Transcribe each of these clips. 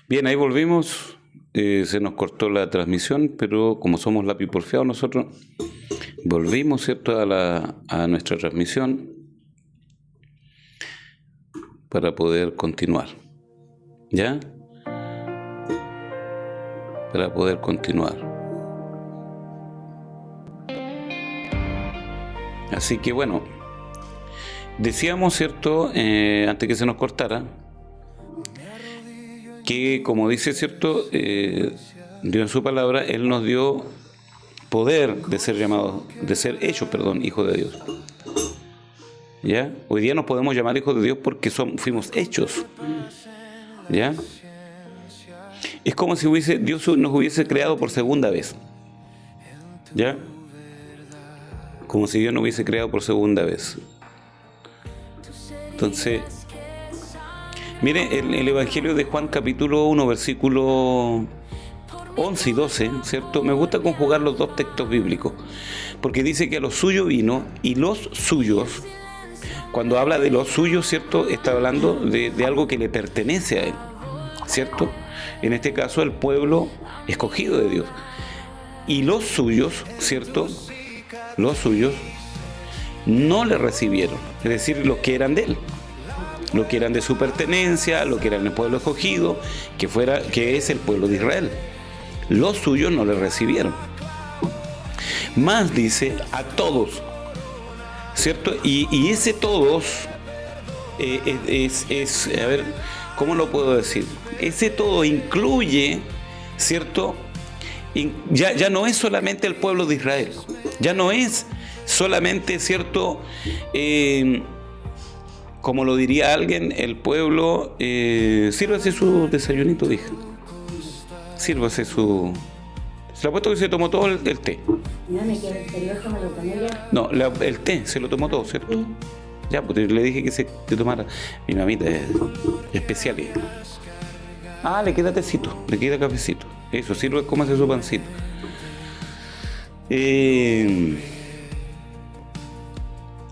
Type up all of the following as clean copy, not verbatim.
Bien, ahí volvimos. Se nos cortó la transmisión, pero como somos lápiz porfiado nosotros, volvimos, ¿cierto?, a nuestra transmisión para poder continuar. ¿Ya? Para poder continuar. Así que bueno, decíamos, ¿cierto?, antes que se nos cortara, que como dice, ¿cierto?, Dios en su palabra, Él nos dio poder de ser llamados, de ser hechos, hijos de Dios. ¿Ya? Hoy día nos podemos llamar hijos de Dios porque fuimos hechos. ¿Ya? Es como si Dios nos hubiese creado por segunda vez. ¿Ya? Como si Dios nos hubiese creado por segunda vez. Entonces, mire, el Evangelio de Juan capítulo 1, versículo 11 y 12, ¿cierto? Me gusta conjugar los dos textos bíblicos, porque dice que a los suyos vino, y los suyos, cuando habla de los suyos, ¿cierto?, está hablando de algo que le pertenece a Él, ¿cierto? En este caso, el pueblo escogido de Dios. Y los suyos, ¿cierto?, los suyos no le recibieron, es decir, los que eran de Él, los que eran de su pertenencia, los que eran el pueblo escogido, que es el pueblo de Israel. Los suyos no le recibieron. Más dice a todos, ¿cierto? Y ese todos a ver, ¿cómo lo puedo decir? Ese todo incluye, ¿cierto? Ya no es solamente el pueblo de Israel, ya no es solamente, ¿cierto?, como lo diría alguien, el pueblo, sírvase su desayunito, dije. Sírvase su... Se lo apuesto que se tomó todo el té. Dígame que el cerezo me lo tomé ya. No, el té se lo tomó todo, ¿cierto? Sí. Ya, pues le dije que se tomara. Mi mamita es especial. Ah, le queda tecito, le queda cafecito. Eso, sirve, cómase su pancito.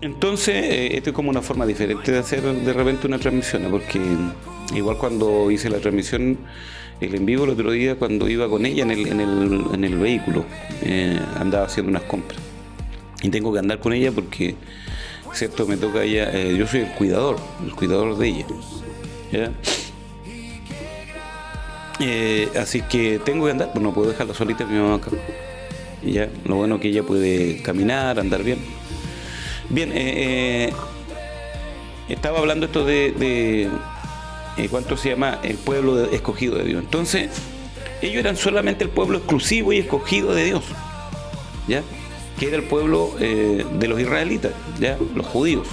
Entonces, esto es como una forma diferente de hacer de repente una transmisión, porque igual cuando hice la transmisión, el en vivo el otro día, cuando iba con ella en el vehículo, andaba haciendo unas compras. Y tengo que andar con ella porque, ¿cierto?, me toca ella, yo soy el cuidador de ella. ¿Ya? Así que tengo que andar, pues no puedo dejarla solita mi mamá acá. Y ya, lo bueno es que ella puede caminar, andar bien. Bien, estaba hablando esto de ¿cuánto se llama? El pueblo escogido de Dios. Entonces, ellos eran solamente el pueblo exclusivo y escogido de Dios, ¿ya? Que era el pueblo de los israelitas, ¿ya? Los judíos.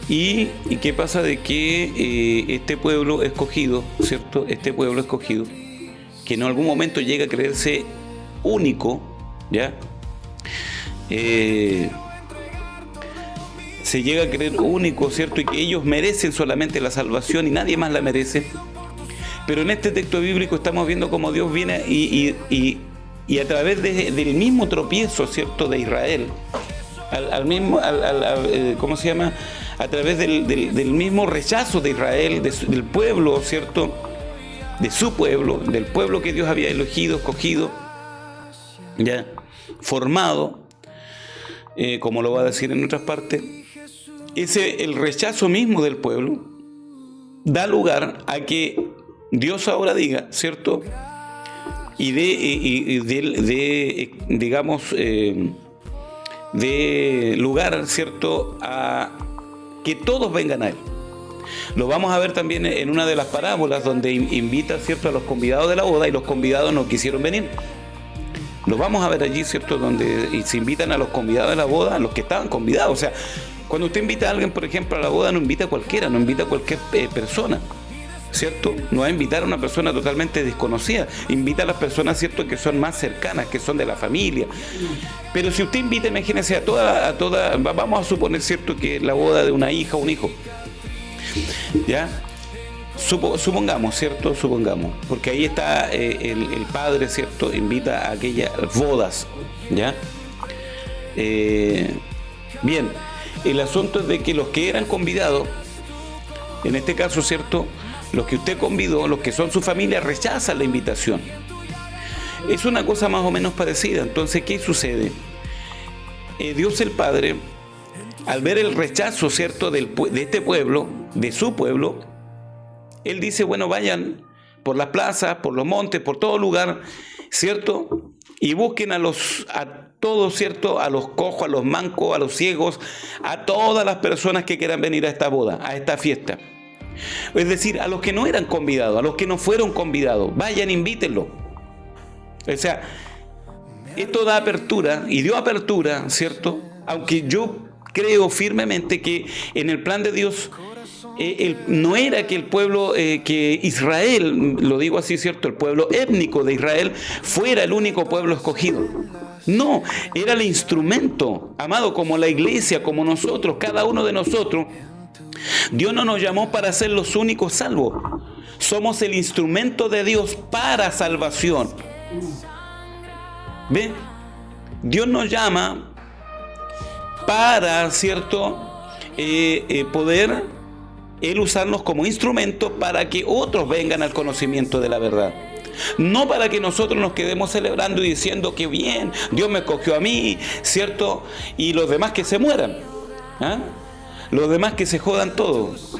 ¿Y qué pasa? De que este pueblo escogido, ¿cierto? Este pueblo escogido, que en algún momento llega a creerse único, ¿ya? Se llega a creer único, ¿cierto? Y que ellos merecen solamente la salvación y nadie más la merece. Pero en este texto bíblico estamos viendo cómo Dios viene y a través del mismo tropiezo, ¿cierto?, de Israel, ¿cómo se llama? A través del mismo rechazo de Israel, del pueblo, ¿cierto?, de su pueblo, del pueblo que Dios había elegido, escogido, ya formado, como lo va a decir en otras partes. El rechazo mismo del pueblo da lugar a que Dios ahora diga, ¿cierto?, de lugar, ¿cierto?, a que todos vengan a Él. Lo vamos a ver también en una de las parábolas donde invita, ¿cierto?, a los convidados de la boda y los convidados no quisieron venir. Lo vamos a ver allí, ¿cierto?, donde se invitan a los convidados de la boda, a los que estaban convidados. O sea, cuando usted invita a alguien, por ejemplo, a la boda, no invita a cualquiera, no invita a cualquier persona, ¿cierto? No va a invitar a una persona totalmente desconocida, invita a las personas, ¿cierto?, que son más cercanas, que son de la familia. Pero si usted invita, imagínese a toda, vamos a suponer, ¿cierto?, que la boda de una hija o un hijo, ¿ya? Supongamos, ¿cierto? Supongamos, porque ahí está el padre, ¿cierto?, invita a aquellas bodas, ¿ya? Bien, el asunto es de que los que eran convidados en este caso, ¿cierto?, los que usted convidó, los que son su familia, rechazan la invitación. Es una cosa más o menos parecida. Entonces, ¿qué sucede? Dios el Padre, al ver el rechazo, ¿cierto?, de este pueblo, de su pueblo, Él dice, bueno, vayan por las plazas, por los montes, por todo lugar, ¿cierto?, y busquen a todos, ¿cierto?, a los cojos, a los mancos, a los ciegos, a todas las personas que quieran venir a esta boda, a esta fiesta. Es decir, a los que no eran convidados, a los que no fueron convidados, vayan, invítenlo. O sea, esto da apertura, y dio apertura, ¿cierto? Aunque yo creo firmemente que en el plan de Dios no era que el pueblo, que Israel, lo digo así, ¿cierto?, el pueblo étnico de Israel fuera el único pueblo escogido. No, era el instrumento, amado, como la iglesia, como nosotros, cada uno de nosotros. Dios no nos llamó para ser los únicos salvos. Somos el instrumento de Dios para salvación. ¿Ve? Dios nos llama para, ¿cierto?, poder Él usarnos como instrumento para que otros vengan al conocimiento de la verdad. No para que nosotros nos quedemos celebrando y diciendo que bien, Dios me escogió a mí, ¿cierto?, y los demás que se mueran, ¿ah?, los demás que se jodan todos.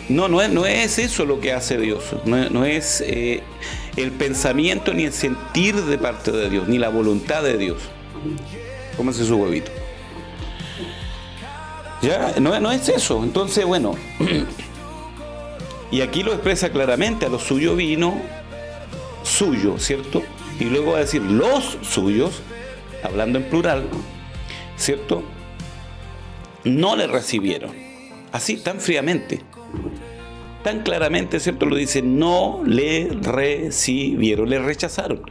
No es eso lo que hace Dios. No es el pensamiento ni el sentir de parte de Dios, ni la voluntad de Dios. Cómase su huevito. Ya, no es eso. Entonces, bueno, y aquí lo expresa claramente: a lo suyo vino, suyo, ¿cierto? Y luego va a decir los suyos, hablando en plural, ¿cierto?, no le recibieron. Así, tan fríamente, tan claramente, ¿cierto?, lo dice: no le recibieron, le rechazaron.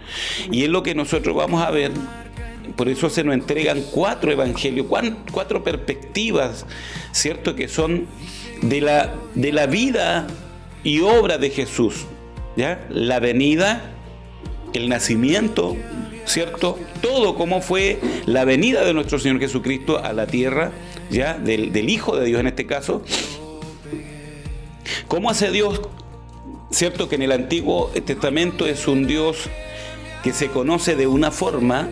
Y es lo que nosotros vamos a ver. Por eso se nos entregan 4 evangelios, 4 perspectivas, ¿cierto?, que son de la vida y obra de Jesús, ¿ya? La venida, el nacimiento, ¿cierto?, todo como fue la venida de nuestro Señor Jesucristo a la tierra, ¿ya?, del Hijo de Dios en este caso. ¿Cómo hace Dios? ¿Cierto?, que en el Antiguo Testamento es un Dios que se conoce de una forma,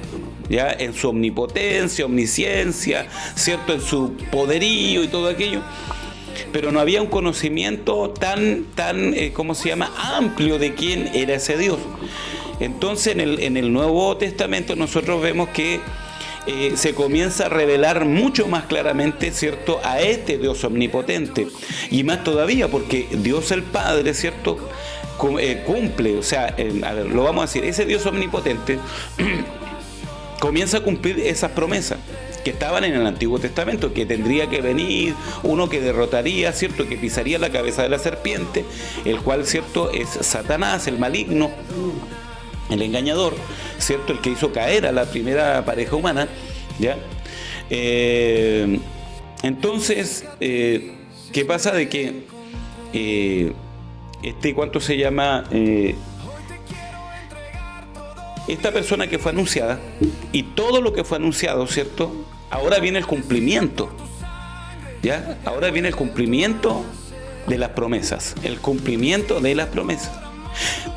ya, en su omnipotencia, omnisciencia, ¿cierto?, en su poderío y todo aquello, pero no había un conocimiento tan ¿cómo se llama?, amplio de quién era ese Dios. Entonces en el Nuevo Testamento nosotros vemos que se comienza a revelar mucho más claramente, ¿cierto?, a este Dios omnipotente, y más todavía porque Dios el Padre, ¿cierto?, cumple, o sea, a ver, lo vamos a decir, ese Dios omnipotente comienza a cumplir esas promesas que estaban en el Antiguo Testamento, que tendría que venir uno que derrotaría, ¿cierto?, que pisaría la cabeza de la serpiente, el cual, ¿cierto?, es Satanás, el maligno, el engañador, ¿cierto?, el que hizo caer a la primera pareja humana, ¿ya? Entonces, ¿qué pasa? De que ¿cuánto se llama? Esta persona que fue anunciada, y todo lo que fue anunciado, ¿cierto?, ahora viene el cumplimiento, ¿ya? Ahora viene el cumplimiento de las promesas, el cumplimiento de las promesas.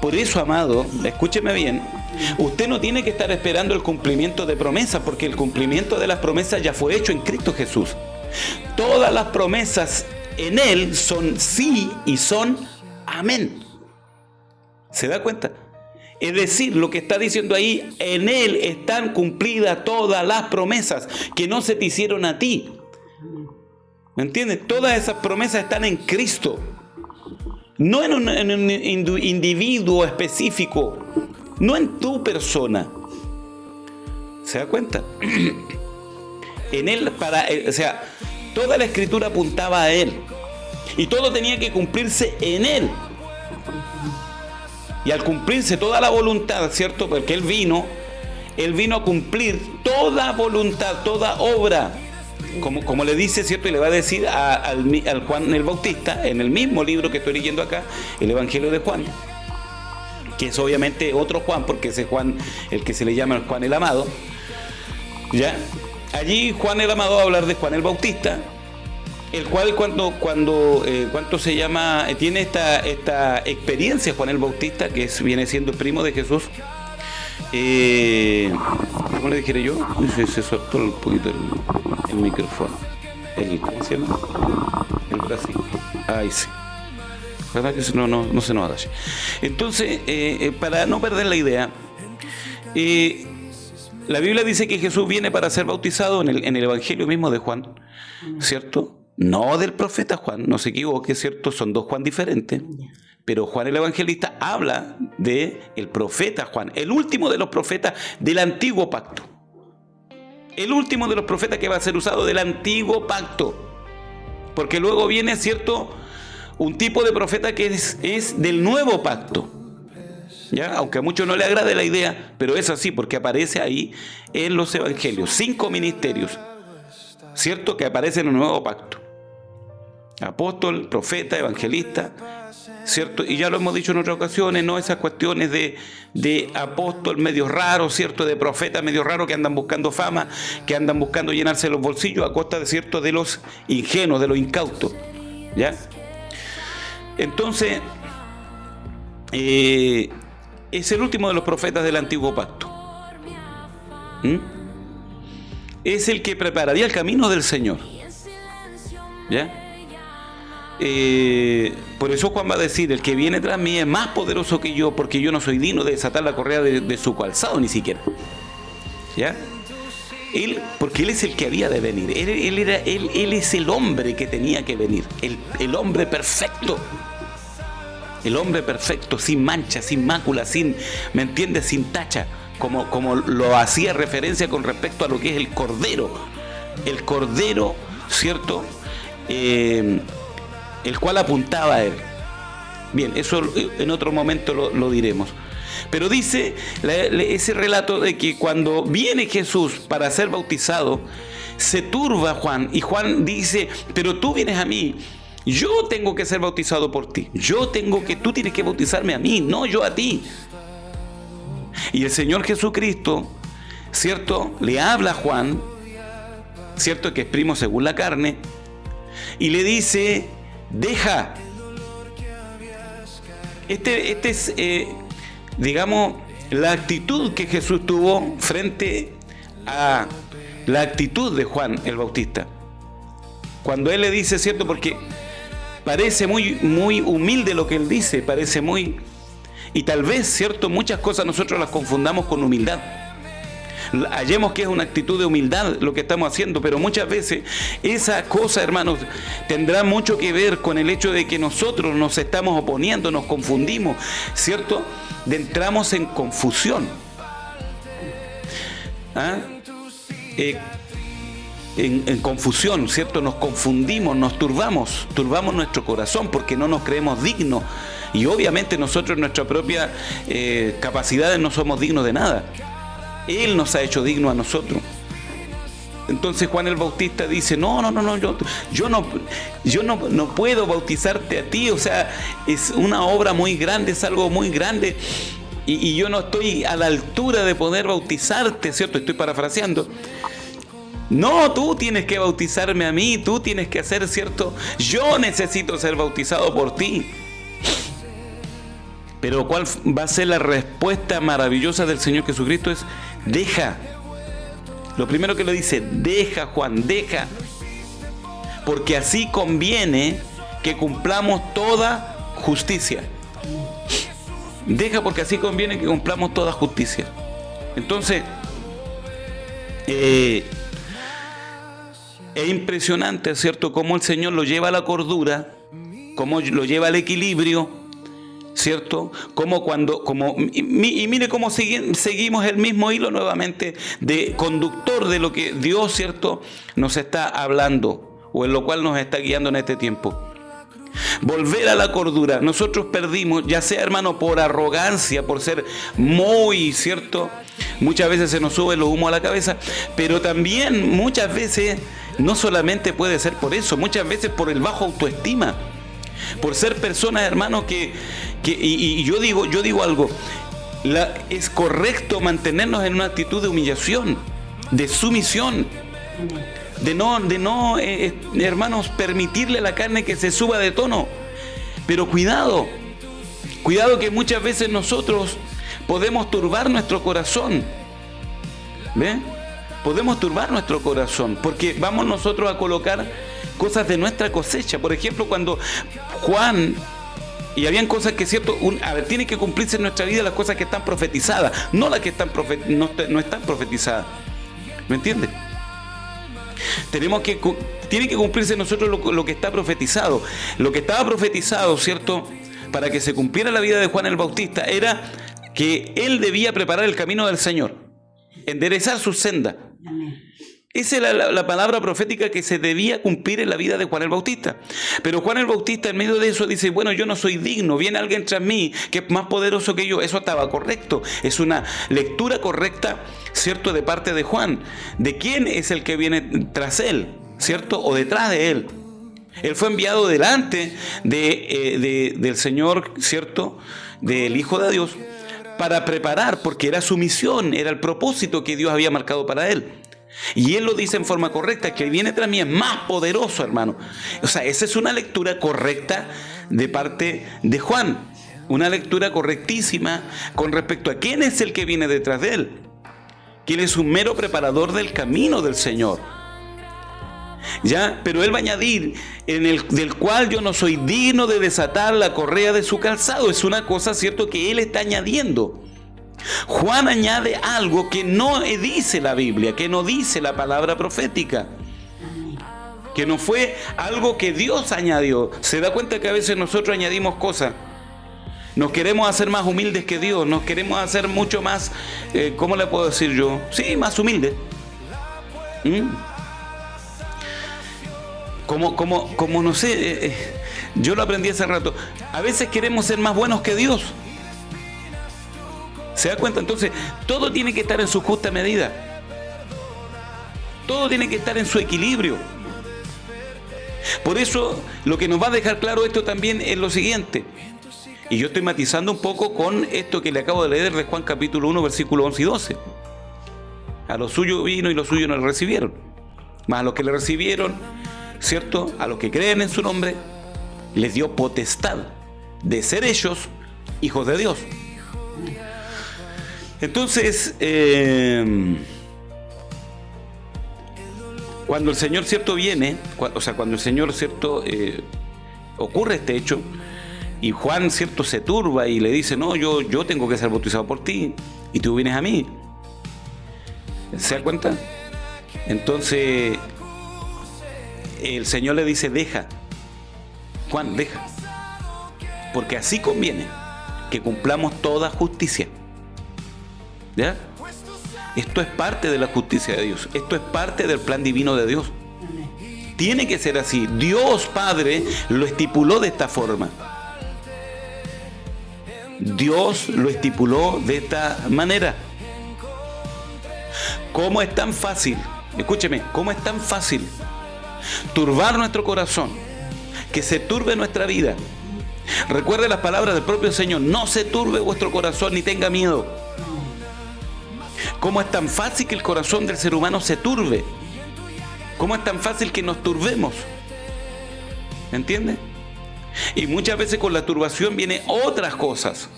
Por eso, amado, escúcheme bien, usted no tiene que estar esperando el cumplimiento de promesas, porque el cumplimiento de las promesas ya fue hecho en Cristo Jesús. Todas las promesas en Él son sí y son amén. ¿Se da cuenta? Es decir, lo que está diciendo ahí, en Él están cumplidas todas las promesas que no se te hicieron a ti. ¿Me entiendes? Todas esas promesas están en Cristo. No en un individuo específico, no en tu persona. ¿Se da cuenta? En Él, o sea, toda la Escritura apuntaba a Él. Y todo tenía que cumplirse en Él. Y al cumplirse toda la voluntad, ¿cierto? Porque Él vino a cumplir toda voluntad, toda obra. Como le dice, ¿cierto? Y le va a decir al Juan el Bautista, en el mismo libro que estoy leyendo acá, el Evangelio de Juan, que es obviamente otro Juan, porque ese Juan, el que se le llama Juan el Amado, ¿ya? Allí Juan el Amado va a hablar de Juan el Bautista, el cual cuando se llama, tiene esta experiencia Juan el Bautista, que viene siendo primo de Jesús. ¿Cómo le dijera yo? Se soltó un poquito el micrófono. ¿Cómo se llama? El Brasil. Ahí sí. ¿Verdad que no se nos agache? Entonces, para no perder la idea, la Biblia dice que Jesús viene para ser bautizado en el Evangelio mismo de Juan, ¿cierto? No del profeta Juan, no se equivoque, ¿cierto? Son dos Juan diferentes. Pero Juan el Evangelista habla de el profeta Juan, el último de los profetas del antiguo pacto. El último de los profetas que va a ser usado del antiguo pacto. Porque luego viene, ¿cierto?, un tipo de profeta que es del nuevo pacto. ¿Ya? Aunque a muchos no le agrade la idea, pero es así porque aparece ahí en los evangelios. 5 ministerios, ¿cierto?, que aparecen en el nuevo pacto. Apóstol, profeta, evangelista, ¿cierto? Y ya lo hemos dicho en otras ocasiones, ¿no? Esas cuestiones de apóstol medio raro, ¿cierto? De profeta medio raro que andan buscando fama, que andan buscando llenarse los bolsillos a costa de, ¿cierto?, de los ingenuos, de los incautos, ¿ya? Entonces, es el último de los profetas del antiguo pacto. Es el que prepararía el camino del Señor, ¿ya? Por eso Juan va a decir: el que viene tras mí es más poderoso que yo, porque yo no soy digno de desatar la correa de su calzado ni siquiera, ¿ya? Porque él es el que había de venir. Él es el hombre que tenía que venir, el hombre perfecto. El hombre perfecto, sin mancha, sin mácula, ¿me entiendes?, sin tacha, como lo hacía referencia con respecto a lo que es el Cordero, ¿cierto?, el cual apuntaba a él. Bien, eso en otro momento lo diremos. Pero dice ese relato de que cuando viene Jesús para ser bautizado, se turba Juan, y Juan dice: pero tú vienes a mí, yo tengo que ser bautizado por ti, tú tienes que bautizarme a mí, no yo a ti. Y el Señor Jesucristo, ¿cierto?, le habla a Juan, ¿cierto?, que es primo según la carne, y le dice: deja. Este es, digamos, la actitud que Jesús tuvo frente a la actitud de Juan el Bautista. Cuando él le dice, ¿cierto?, porque parece muy humilde lo que él dice, y tal vez, ¿cierto?, muchas cosas nosotros las confundamos con humildad. Hallemos que es una actitud de humildad lo que estamos haciendo, pero muchas veces esa cosa, hermanos, tendrá mucho que ver con el hecho de que nosotros nos estamos oponiendo, nos confundimos, ¿cierto? Entramos en confusión. En confusión, ¿cierto? Nos confundimos, nos turbamos nuestro corazón porque no nos creemos dignos. Y obviamente nosotros en nuestra propia capacidades no somos dignos de nada. Él nos ha hecho dignos a nosotros. Entonces Juan el Bautista dice: no, yo no puedo bautizarte a ti, o sea, es una obra muy grande, es algo muy grande, y yo no estoy a la altura de poder bautizarte, ¿cierto? Estoy parafraseando. No, tú tienes que bautizarme a mí, tú tienes que hacer, ¿cierto? Yo necesito ser bautizado por ti. Pero ¿cuál va a ser la respuesta maravillosa del Señor Jesucristo? Es: deja. Lo primero que le dice: deja, Juan, deja. Porque así conviene que cumplamos toda justicia. Deja, porque así conviene que cumplamos toda justicia. Entonces, es impresionante, ¿cierto?, cómo el Señor lo lleva a la cordura, cómo lo lleva al equilibrio, ¿cierto? Y mire cómo seguimos el mismo hilo nuevamente de conductor de lo que Dios, ¿cierto?, nos está hablando, o en lo cual nos está guiando en este tiempo. Volver a la cordura. Nosotros perdimos, ya sea, hermano, por arrogancia, por ser muy, ¿cierto? Muchas veces se nos sube los humos a la cabeza, pero también muchas veces, no solamente puede ser por eso, muchas veces por el bajo autoestima. Por ser personas, hermanos, y yo digo algo: es correcto mantenernos en una actitud de humillación, de sumisión. hermanos, permitirle a la carne que se suba de tono. Pero cuidado que muchas veces nosotros podemos turbar nuestro corazón. ¿Ve? Podemos turbar nuestro corazón porque vamos nosotros a colocar cosas de nuestra cosecha. Por ejemplo, cuando Juan, y habían cosas que, cierto, tiene que cumplirse en nuestra vida las cosas que están profetizadas, no las que están no están profetizadas. ¿Me entiendes? Tiene que cumplirse en nosotros lo que está profetizado. Lo que estaba profetizado, ¿cierto?, para que se cumpliera la vida de Juan el Bautista, era que él debía preparar el camino del Señor, enderezar su senda. Esa era la palabra profética que se debía cumplir en la vida de Juan el Bautista. Pero Juan el Bautista, en medio de eso, dice: bueno, yo no soy digno, viene alguien tras mí que es más poderoso que yo. Eso estaba correcto, es una lectura correcta, ¿cierto?, de parte de Juan, de quién es el que viene tras él, ¿cierto?, o detrás de él. Él fue enviado delante del Señor, ¿cierto?, del Hijo de Dios, para preparar, porque era su misión, era el propósito que Dios había marcado para él. Y él lo dice en forma correcta: que viene tras mí es más poderoso, hermano. O sea, esa es una lectura correcta de parte de Juan, una lectura correctísima con respecto a quién es el que viene detrás de él, que él es un mero preparador del camino del Señor. ¿Ya? Pero él va a añadir: del cual yo no soy digno de desatar la correa de su calzado. Es una cosa, ¿cierto?, que él está añadiendo. Juan añade algo que no dice la Biblia, que no dice la palabra profética, que no fue algo que Dios añadió. Se da cuenta que a veces nosotros añadimos cosas. Nos queremos hacer más humildes que Dios, nos queremos hacer mucho más, ¿cómo le puedo decir yo? Sí, más humildes. Como no sé, yo lo aprendí hace rato. A veces queremos ser más buenos que Dios. ¿Se da cuenta? Entonces, todo tiene que estar en su justa medida. Todo tiene que estar en su equilibrio. Por eso, lo que nos va a dejar claro esto también es lo siguiente. Y yo estoy matizando un poco con esto que le acabo de leer de Juan capítulo 1, versículos 11 y 12. A los suyos vino y los suyos no le recibieron. Mas a los que le recibieron, ¿cierto?, a los que creen en su nombre, les dio potestad de ser ellos hijos de Dios. Entonces, cuando el Señor, ¿cierto?, viene, cuando el Señor, ¿cierto?, ocurre este hecho, y Juan, ¿cierto?, se turba y le dice: no, yo tengo que ser bautizado por ti, y tú vienes a mí. ¿Se da cuenta? Entonces, el Señor le dice: deja, Juan, deja, porque así conviene que cumplamos toda justicia. ¿Ya? Esto es parte de la justicia de Dios. Esto es parte del plan divino de Dios. Tiene que ser así. Dios Padre lo estipuló de esta forma. Dios lo estipuló de esta manera. ¿Cómo es tan fácil? Escúcheme, ¿cómo es tan fácil turbar nuestro corazón? Que se turbe nuestra vida. Recuerde las palabras del propio Señor: no se turbe vuestro corazón ni tenga miedo. ¿Cómo es tan fácil que el corazón del ser humano se turbe? ¿Cómo es tan fácil que nos turbemos? ¿Me entiende? Y muchas veces con la turbación vienen otras cosas.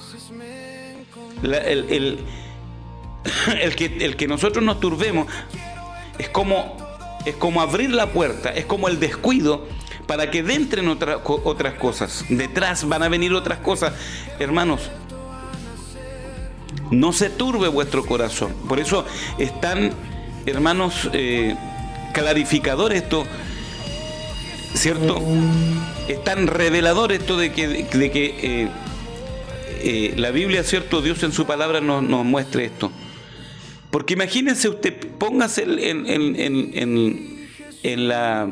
El que nosotros nos turbemos es como abrir la puerta, es como el descuido para que entren otras cosas. Detrás van a venir otras cosas. Hermanos, no se turbe vuestro corazón. Por eso es tan, hermanos, clarificador esto, ¿cierto? Es tan revelador esto de que la Biblia, ¿cierto?, Dios en su palabra nos muestre esto. Porque imagínense usted, póngase en la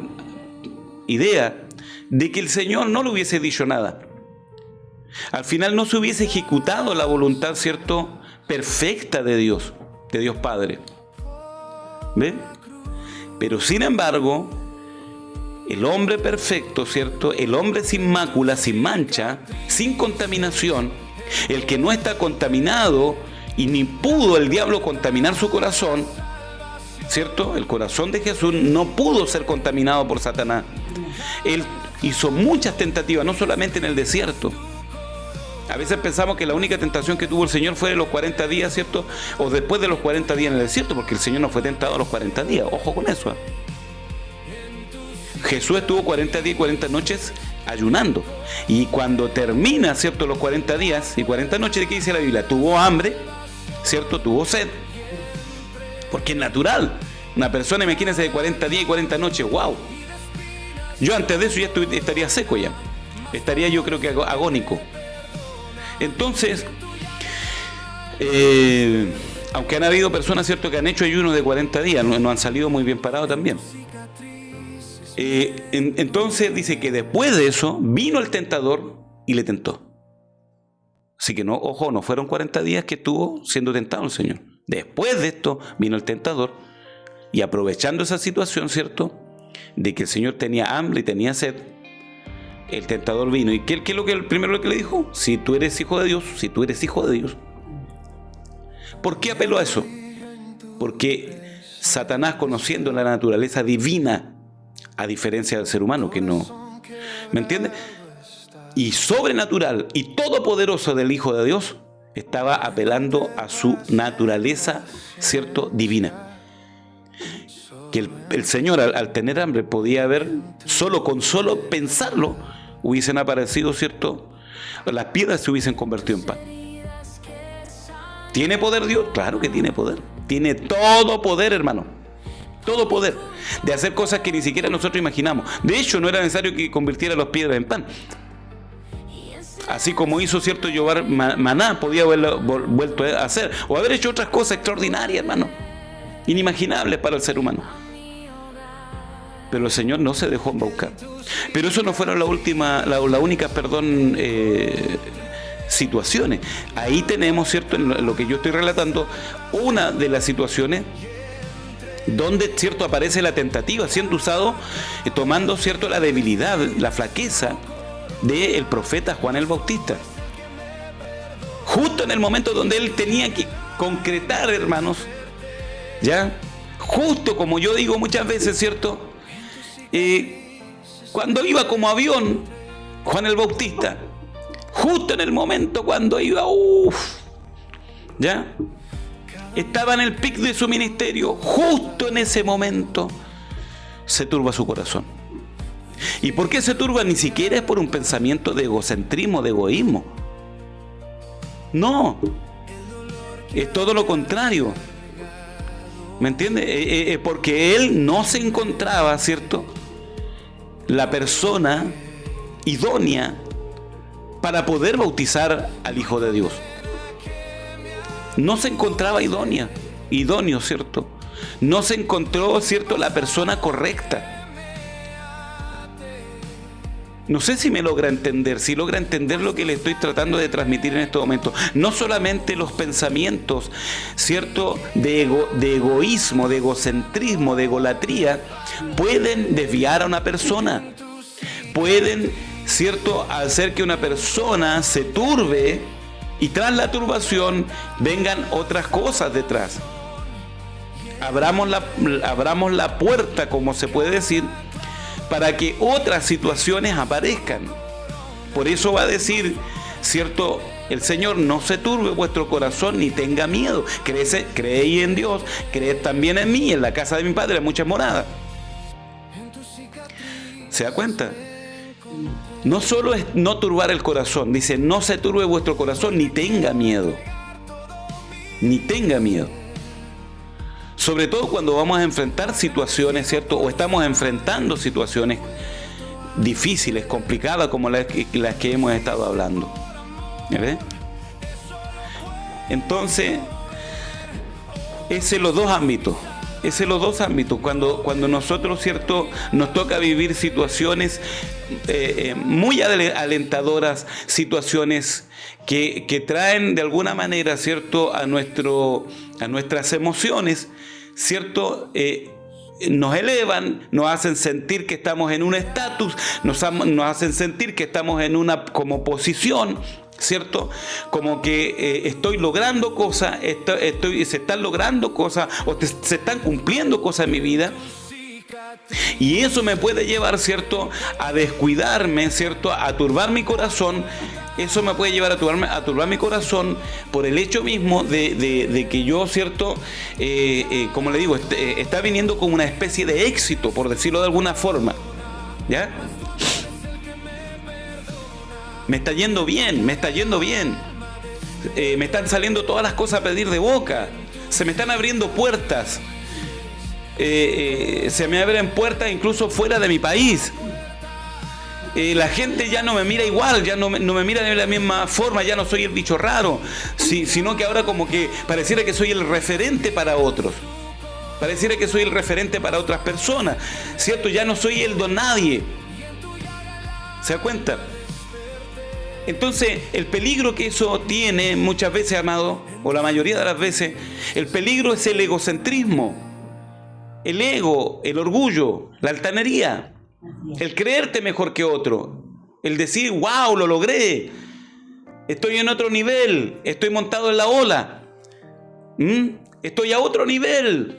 idea de que el Señor no le hubiese dicho nada. Al final no se hubiese ejecutado la voluntad, ¿cierto?, perfecta de Dios Padre. ¿Ven? Pero sin embargo, el hombre perfecto, ¿cierto?, el hombre sin mácula, sin mancha, sin contaminación, el que no está contaminado y ni pudo el diablo contaminar su corazón, ¿cierto? El corazón de Jesús no pudo ser contaminado por Satanás. Él hizo muchas tentativas, no solamente en el desierto. A veces pensamos que la única tentación que tuvo el Señor fue de los 40 días, ¿cierto? O después de los 40 días en el desierto, porque el Señor no fue tentado a los 40 días. Ojo con eso. Jesús estuvo 40 días y 40 noches ayunando. Y cuando termina, ¿cierto?, los 40 días y 40 noches, ¿de qué dice la Biblia? Tuvo hambre, ¿cierto? Tuvo sed. Porque es natural. Una persona, imagínense, de 40 días y 40 noches, ¡wow! Yo antes de eso ya estaría seco ya. Estaría, yo creo que agónico. Entonces, aunque han habido personas, ¿cierto?, que han hecho ayunos de 40 días, no han salido muy bien parados también. Entonces dice que después de eso vino el tentador y le tentó. Así que no, ojo, no fueron 40 días que estuvo siendo tentado el Señor. Después de esto vino el tentador y, aprovechando esa situación, ¿cierto?, de que el Señor tenía hambre y tenía sed, el tentador vino. ¿Y qué es lo que primero que le dijo? Si tú eres hijo de Dios, si tú eres hijo de Dios. ¿Por qué apeló a eso? Porque Satanás, conociendo la naturaleza divina, a diferencia del ser humano, que no, ¿me entiendes?, y sobrenatural y todopoderoso del Hijo de Dios, estaba apelando a su naturaleza, ¿cierto?, divina. Que el Señor, al tener hambre, podía haber, con solo pensarlo, hubiesen aparecido, ¿cierto?, las piedras se hubiesen convertido en pan. ¿Tiene poder Dios? Claro que tiene poder. Tiene todo poder, hermano. Todo poder. De hacer cosas que ni siquiera nosotros imaginamos. De hecho, no era necesario que convirtiera las piedras en pan. Así como hizo, ¿cierto?, llevar maná, podía haberlo vuelto a hacer. O haber hecho otras cosas extraordinarias, hermano. Inimaginables para el ser humano. Pero el Señor no se dejó embaucar. Pero eso no fueron las únicas, situaciones. Ahí tenemos, ¿cierto?, en lo que yo estoy relatando, una de las situaciones donde, ¿cierto?, aparece la tentativa siendo usado, tomando, ¿cierto?, la debilidad, la flaqueza del profeta Juan el Bautista. Justo en el momento donde él tenía que concretar, hermanos, ¿ya? Justo como yo digo muchas veces, ¿cierto?, cuando iba como avión, Juan el Bautista, justo en el momento cuando iba, ¿ya?, estaba en el pic de su ministerio, justo en ese momento se turba su corazón. ¿Y por qué se turba? Ni siquiera es por un pensamiento de egocentrismo, de egoísmo. No, es todo lo contrario. ¿Me entiende? Porque él no se encontraba, ¿cierto?, la persona idónea para poder bautizar al Hijo de Dios. No se encontraba idóneo, ¿cierto? No se encontró, ¿cierto?, la persona correcta. No sé si me logra entender, si logra entender lo que le estoy tratando de transmitir en este momento. No solamente los pensamientos, ¿cierto?, de egoísmo, de egocentrismo, de egolatría, pueden desviar a una persona. Pueden, ¿cierto?, hacer que una persona se turbe y tras la turbación vengan otras cosas detrás. Abramos la puerta, como se puede decir, para que otras situaciones aparezcan. Por eso va a decir, ¿cierto?, el Señor: no se turbe vuestro corazón ni tenga miedo. Creéis en Dios, creed también en mí. En la casa de mi Padre hay muchas moradas. ¿Se da cuenta? No solo es no turbar el corazón, dice: no se turbe vuestro corazón ni tenga miedo. Ni tenga miedo. Sobre todo cuando vamos a enfrentar situaciones, ¿cierto?, o estamos enfrentando situaciones difíciles, complicadas, como las que hemos estado hablando. ¿Ves? Entonces, ese es los dos ámbitos. Cuando nosotros, ¿cierto?, nos toca vivir situaciones muy alentadoras, situaciones que traen de alguna manera, ¿cierto?, a nuestras emociones, ¿cierto?, nos elevan, nos hacen sentir que estamos en un estatus, nos hacen sentir que estamos en una como posición, ¿cierto? Como que estoy logrando cosas, se están logrando cosas o se están cumpliendo cosas en mi vida. Y eso me puede llevar, ¿cierto?, a descuidarme, ¿cierto?, a turbar mi corazón. Eso me puede llevar a turbar mi corazón por el hecho mismo de que yo, ¿cierto?, como le digo, está viniendo como una especie de éxito, por decirlo de alguna forma, ¿ya? Me está yendo bien, me están saliendo todas las cosas a pedir de boca, se me están abriendo puertas. Se me abren puertas incluso fuera de mi país. La gente ya no me mira igual, ya no me mira de la misma forma, ya no soy el bicho raro, sino que ahora como que pareciera que soy el referente para otros. Pareciera que soy el referente para otras personas, ¿cierto? Ya no soy el don nadie. ¿Se da cuenta? Entonces, el peligro que eso tiene muchas veces, amado, o la mayoría de las veces, el peligro es el egocentrismo. El ego, el orgullo, la altanería, el creerte mejor que otro, el decir, wow, lo logré, estoy en otro nivel, estoy montado en la ola, estoy a otro nivel.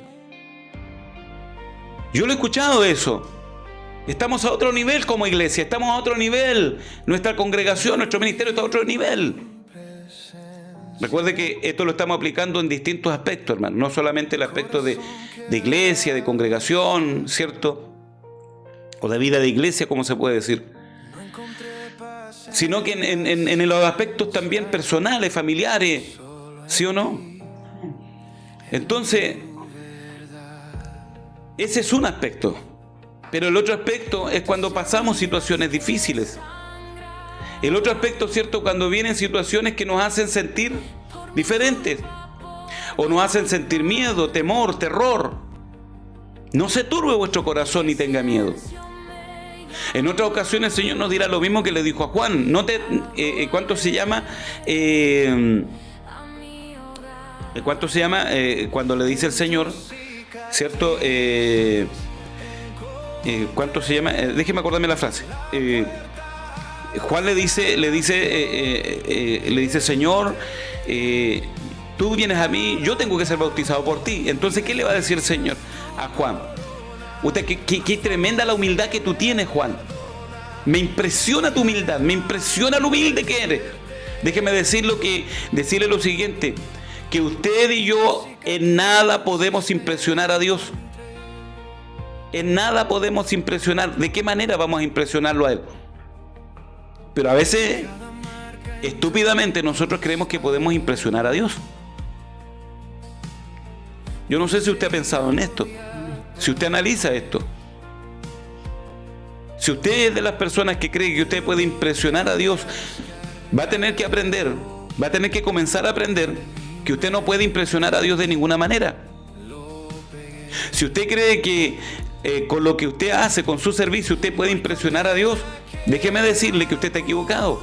Yo lo he escuchado eso. Estamos a otro nivel como iglesia, estamos a otro nivel, nuestra congregación, nuestro ministerio está a otro nivel. Recuerde que esto lo estamos aplicando en distintos aspectos, hermano. No solamente el aspecto de iglesia, de congregación, ¿cierto? O de vida de iglesia, como se puede decir. Sino que en los aspectos también personales, familiares, ¿sí o no? Entonces, ese es un aspecto. Pero el otro aspecto es cuando pasamos situaciones difíciles. El otro aspecto, ¿cierto?, cuando vienen situaciones que nos hacen sentir diferentes o nos hacen sentir miedo, temor, terror. No se turbe vuestro corazón ni tenga miedo. En otras ocasiones el Señor nos dirá lo mismo que le dijo a Juan. ¿Cuánto se llama? ¿Cuánto se llama? Cuando le dice el Señor, ¿cierto? ¿Cuánto se llama? Déjeme acordarme la frase. Juan le dice, Señor, tú vienes a mí, yo tengo que ser bautizado por ti. Entonces, ¿qué le va a decir el Señor a Juan? Qué tremenda la humildad que tú tienes, Juan. Me impresiona tu humildad, me impresiona lo humilde que eres. Déjeme decirle lo siguiente, que usted y yo en nada podemos impresionar a Dios. En nada podemos impresionar. ¿De qué manera vamos a impresionarlo a Él? Pero a veces, estúpidamente, nosotros creemos que podemos impresionar a Dios. Yo no sé si usted ha pensado en esto, si usted analiza esto. Si usted es de las personas que cree que usted puede impresionar a Dios, va a tener que aprender, va a tener que comenzar a aprender que usted no puede impresionar a Dios de ninguna manera. Si usted cree que con lo que usted hace, con su servicio, usted puede impresionar a Dios, déjeme decirle que usted está equivocado.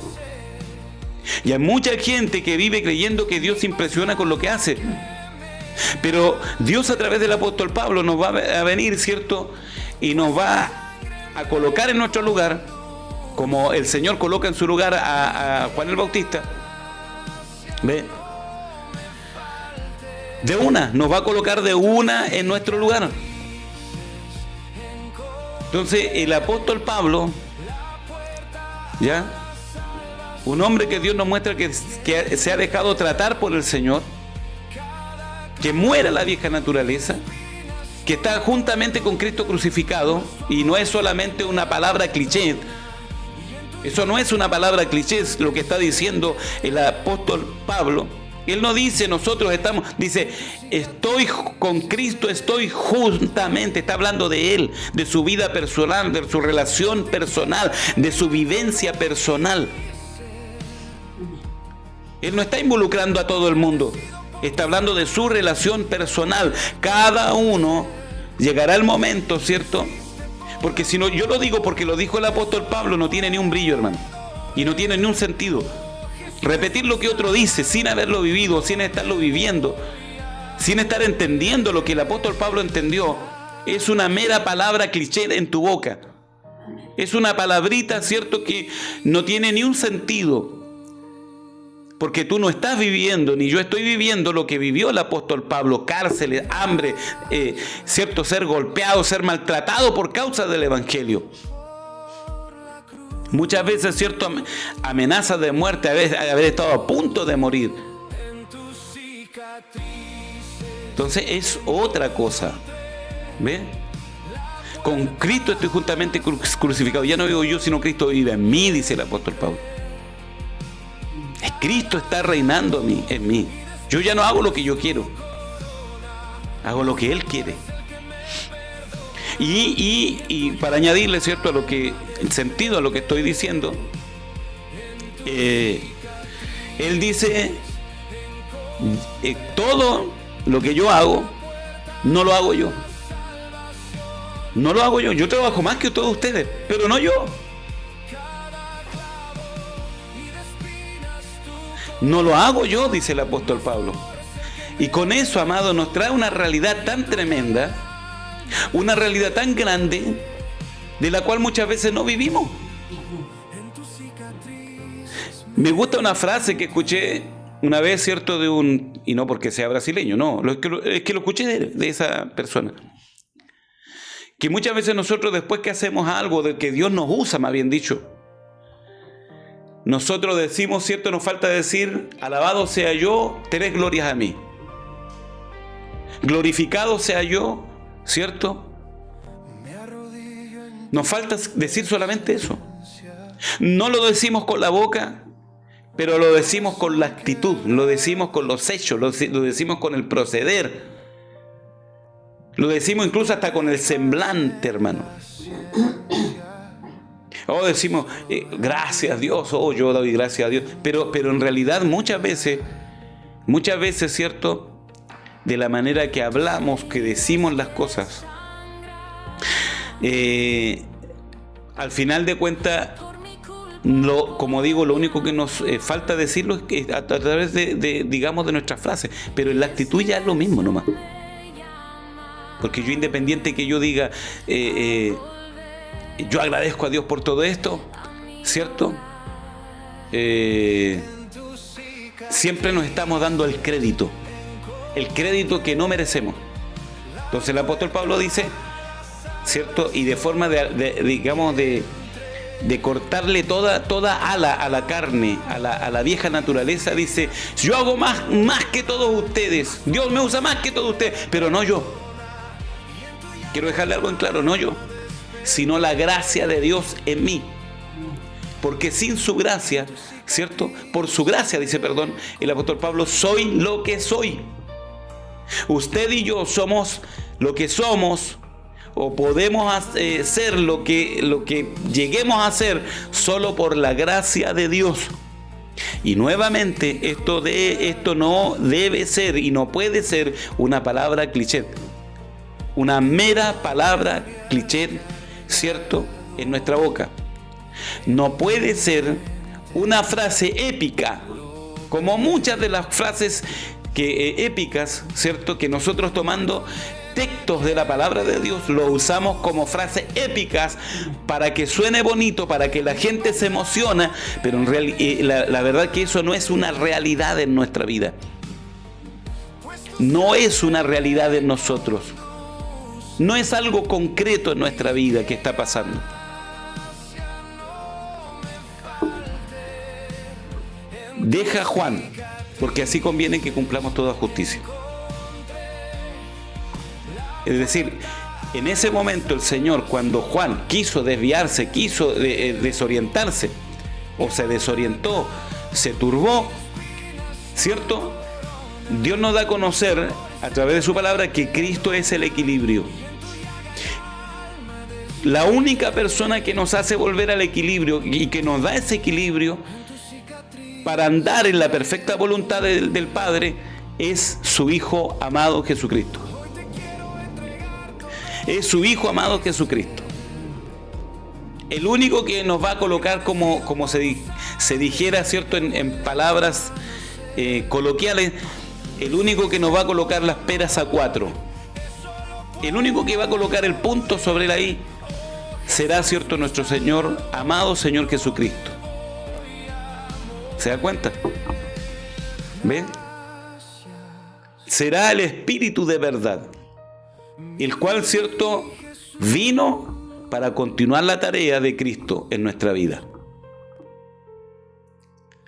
Y hay mucha gente que vive creyendo que Dios impresiona con lo que hace. Pero Dios, a través del apóstol Pablo, nos va a venir, ¿cierto? Y nos va a colocar en nuestro lugar, como el Señor coloca en su lugar a Juan el Bautista. ¿Ve? Nos va a colocar de una en nuestro lugar. Entonces, el apóstol Pablo, ¿ya? Un hombre que Dios nos muestra que se ha dejado tratar por el Señor, que muera la vieja naturaleza, que está juntamente con Cristo crucificado, y no es solamente una palabra cliché. Eso no es una palabra cliché, es lo que está diciendo el apóstol Pablo. Él no dice nosotros estamos, dice estoy con Cristo, estoy juntamente, está hablando de Él, de su vida personal, de su relación personal, de su vivencia personal. Él no está involucrando a todo el mundo, está hablando de su relación personal. Cada uno llegará el momento, ¿cierto? Porque si no, yo lo digo porque lo dijo el apóstol Pablo, no tiene ni un brillo, hermano, y no tiene ni un sentido. Repetir lo que otro dice sin haberlo vivido, sin estarlo viviendo, sin estar entendiendo lo que el apóstol Pablo entendió, es una mera palabra cliché en tu boca. Es una palabrita, ¿cierto?, que no tiene ni un sentido. Porque tú no estás viviendo, ni yo estoy viviendo lo que vivió el apóstol Pablo: cárceles, hambre, cierto, ser golpeado, ser maltratado por causa del evangelio. Muchas veces, cierto, amenazas de muerte, haber estado a punto de morir. Entonces es otra cosa. ¿Ve? Con Cristo estoy juntamente crucificado. Ya no vivo yo, sino Cristo vive en mí, dice el apóstol Pablo. Cristo está reinando en mí. Yo ya no hago lo que yo quiero, hago lo que Él quiere. Y para añadirle, cierto, a lo que, el sentido a lo que estoy diciendo, Él dice, todo lo que yo hago, no lo hago yo. No lo hago yo. Yo trabajo más que todos ustedes, pero no yo. No lo hago yo, dice el apóstol Pablo. Y con eso, amado, nos trae una realidad tan tremenda, una realidad tan grande, de la cual muchas veces no vivimos. Me gusta una frase que escuché una vez, cierto, de un, y no porque sea brasileño, no, es que lo escuché de esa persona, que muchas veces nosotros, después que hacemos algo, de que Dios nos usa, más bien dicho, nosotros decimos, cierto, nos falta decir: alabado sea yo, te des glorias a mí, glorificado sea yo, cierto. Nos falta decir solamente eso. No lo decimos con la boca, pero lo decimos con la actitud, lo decimos con los hechos, lo decimos con el proceder, lo decimos incluso hasta con el semblante, hermano. O decimos, gracias a Dios, yo doy gracias a Dios. Pero en realidad muchas veces, cierto, de la manera que hablamos, que decimos las cosas, al final de cuentas, como digo, lo único que nos falta decirlo es que a través digamos, de nuestras frases. Pero en la actitud ya es lo mismo nomás. Porque yo, independiente que yo diga, yo agradezco a Dios por todo esto, ¿cierto? Siempre nos estamos dando el crédito que no merecemos. Entonces el apóstol Pablo dice, ¿cierto? Y de forma de cortarle toda ala a la carne, a la vieja naturaleza, dice: yo hago más que todos ustedes, Dios me usa más que todos ustedes, pero no yo. Quiero dejarle algo en claro: no yo, sino la gracia de Dios en mí. Porque sin su gracia, ¿cierto? Por su gracia, dice, el apóstol Pablo, soy lo que soy. Usted y yo somos lo que somos, o podemos ser lo que lleguemos a ser, solo por la gracia de Dios. Y nuevamente, esto no debe ser y no puede ser una palabra cliché, una mera palabra cliché, ¿cierto?, en nuestra boca. No puede ser una frase épica, como muchas de las frases épicas, ¿cierto?, que nosotros, tomando textos de la palabra de Dios, lo usamos como frases épicas para que suene bonito, para que la gente se emociona, pero en realidad la verdad que eso no es una realidad en nuestra vida. No es una realidad en nosotros. No es algo concreto en nuestra vida que está pasando. Deja a Juan, porque así conviene que cumplamos toda justicia. Es decir, en ese momento el Señor, cuando Juan quiso desviarse, quiso desorientarse, o se desorientó, se turbó, ¿cierto? Dios nos da a conocer a través de su palabra que Cristo es el equilibrio. La única persona que nos hace volver al equilibrio y que nos da ese equilibrio para andar en la perfecta voluntad del Padre es su Hijo amado Jesucristo. Es su Hijo amado Jesucristo. El único que nos va a colocar, como se dijera, ¿cierto?, en palabras coloquiales, el único que nos va a colocar las peras a cuatro, el único que va a colocar el punto sobre la I, será, ¿cierto?, nuestro Señor, amado Señor Jesucristo. ¿Se da cuenta? ¿Ven? Será el Espíritu de verdad, el cual, cierto, vino para continuar la tarea de Cristo en nuestra vida.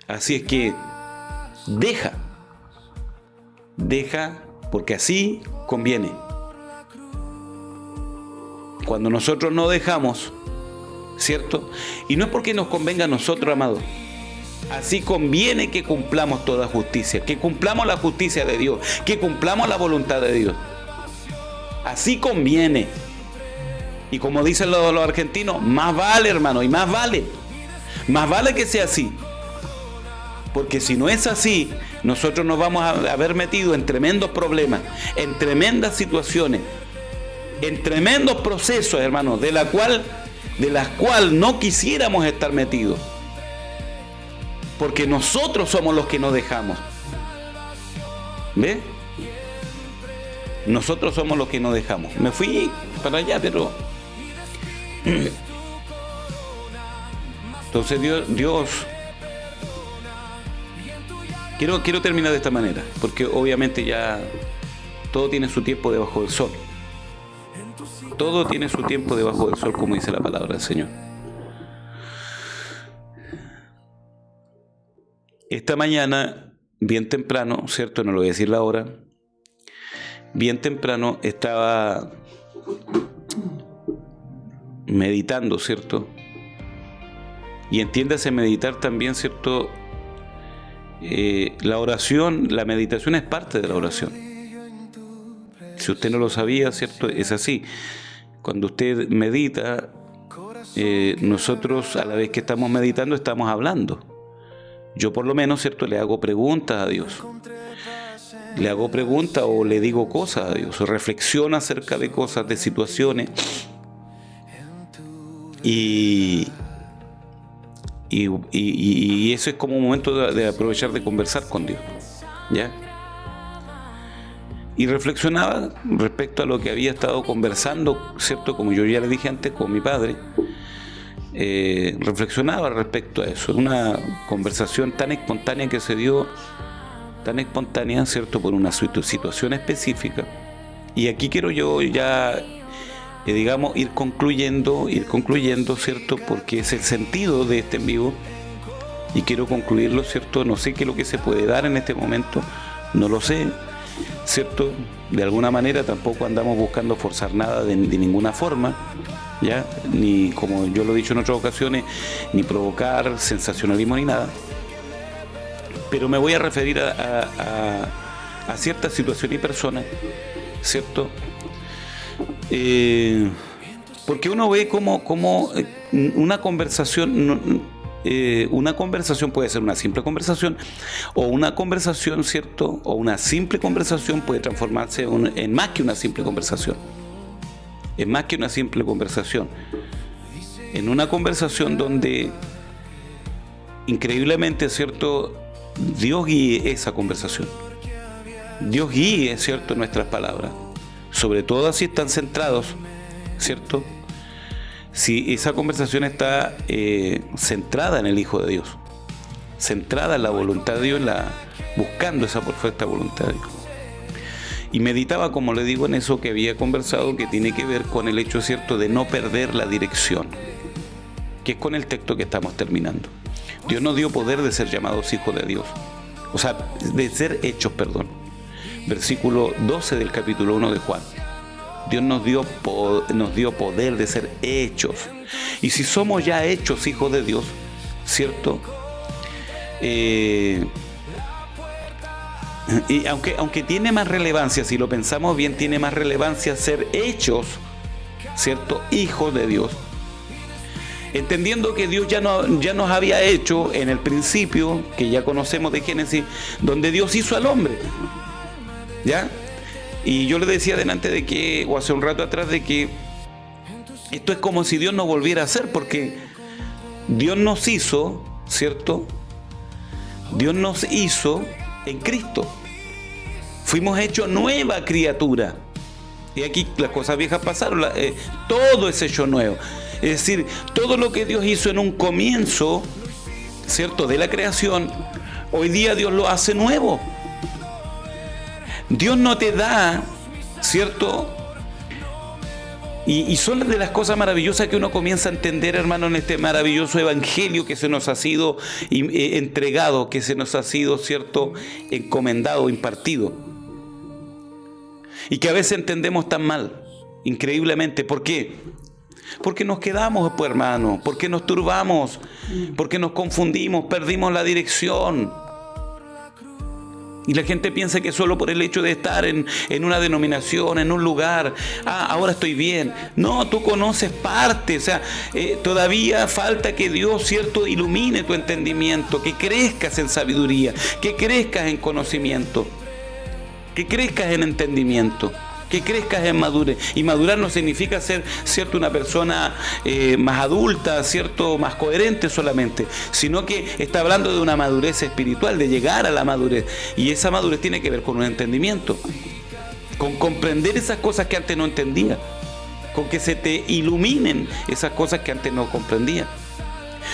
Así es que deja, porque así conviene. Cuando nosotros no dejamos, ¿cierto? Y no es porque nos convenga a nosotros, amados. Así conviene que cumplamos toda justicia, que cumplamos la justicia de Dios, que cumplamos la voluntad de Dios. Así conviene. Y como dicen los argentinos, más vale, hermano, y más vale. Más vale que sea así. Porque si no es así, nosotros nos vamos a haber metido en tremendos problemas, en tremendas situaciones, en tremendos procesos, hermanos, de las cuales no quisiéramos estar metidos. Porque nosotros somos los que nos dejamos. ¿Ve? Nosotros somos los que nos dejamos. Me fui para allá, pero... Entonces Dios... Quiero terminar de esta manera, porque obviamente ya todo tiene su tiempo debajo del sol. Todo tiene su tiempo debajo del sol, como dice la palabra del Señor. Esta mañana, bien temprano, ¿cierto? No lo voy a decir la hora. Bien temprano estaba meditando, ¿cierto? Y entiéndase meditar también, ¿cierto? La oración, la meditación es parte de la oración. Si usted no lo sabía, ¿cierto? Es así. Cuando usted medita, nosotros a la vez que estamos meditando estamos hablando. Yo por lo menos, ¿cierto? Le hago preguntas a Dios. Le hago preguntas o le digo cosas a Dios. O reflexiono acerca de cosas, de situaciones. Y eso es como un momento de aprovechar de conversar con Dios, ¿ya? Y reflexionaba respecto a lo que había estado conversando, ¿cierto? Como yo ya le dije antes, con mi padre. Reflexionaba respecto a eso. Una conversación tan espontánea que se dio, tan espontánea, ¿cierto? Por una situación específica. Y aquí quiero yo ya... digamos, ir concluyendo, ¿cierto? Porque es el sentido de este en vivo y quiero concluirlo, ¿cierto? No sé qué es lo que se puede dar en este momento, no lo sé, ¿cierto? De alguna manera tampoco andamos buscando forzar nada de ninguna forma, ¿ya? Ni, como yo lo he dicho en otras ocasiones, ni provocar sensacionalismo ni nada. Pero me voy a referir a ciertas situaciones y personas, ¿cierto? Porque uno ve como una conversación puede ser una simple conversación, o una conversación, ¿cierto? O una simple conversación puede transformarse en más que una simple conversación. Es más que una simple conversación. En una conversación donde increíblemente, ¿cierto? Dios guíe esa conversación. Dios guíe, ¿cierto? Nuestras palabras. Sobre todo si están centrados, ¿cierto? Si esa conversación está centrada en el Hijo de Dios, centrada en la voluntad de Dios, buscando esa perfecta voluntad de Dios. Y meditaba, como le digo, en eso que había conversado, que tiene que ver con el hecho, ¿cierto?, de no perder la dirección, que es con el texto que estamos terminando. Dios nos dio poder de ser llamados hijos de Dios, o sea, de ser hechos, perdón. Versículo 12 del capítulo 1 de Juan. Dios nos dio poder de ser hechos. Y si somos ya hechos hijos de Dios, ¿cierto? Y aunque tiene más relevancia, si lo pensamos bien, tiene más relevancia ser hechos, ¿cierto?, hijos de Dios. Entendiendo que Dios ya nos había hecho en el principio, que ya conocemos de Génesis, donde Dios hizo al hombre. ¿Ya? Y yo le decía delante de que, o hace un rato atrás, de que esto es como si Dios nos volviera a hacer, porque Dios nos hizo, ¿cierto? Dios nos hizo en Cristo. Fuimos hechos nueva criatura. Y aquí las cosas viejas pasaron, todo es hecho nuevo. Es decir, todo lo que Dios hizo en un comienzo, ¿cierto?, de la creación, Hoy día Dios lo hace nuevo. Dios no te da, ¿cierto? Y son de las cosas maravillosas que uno comienza a entender, hermano, en este maravilloso evangelio que se nos ha sido entregado, que se nos ha sido, ¿cierto?, encomendado, impartido. Y que a veces entendemos tan mal, increíblemente. ¿Por qué? Porque nos quedamos, pues, hermano, porque nos turbamos, porque nos confundimos, perdimos la dirección. Y la gente piensa que solo por el hecho de estar en una denominación, en un lugar, ahora estoy bien. No, tú conoces parte, o sea, todavía falta que Dios, ¿cierto?, ilumine tu entendimiento, que crezcas en sabiduría, que crezcas en conocimiento, que crezcas en entendimiento, que crezcas en madurez. Y madurar no significa ser, ¿cierto?, una persona más adulta, ¿cierto?, más coherente solamente, sino que está hablando de una madurez espiritual, de llegar a la madurez. Y esa madurez tiene que ver con un entendimiento, con comprender esas cosas que antes no entendía, con que se te iluminen esas cosas que antes no comprendía.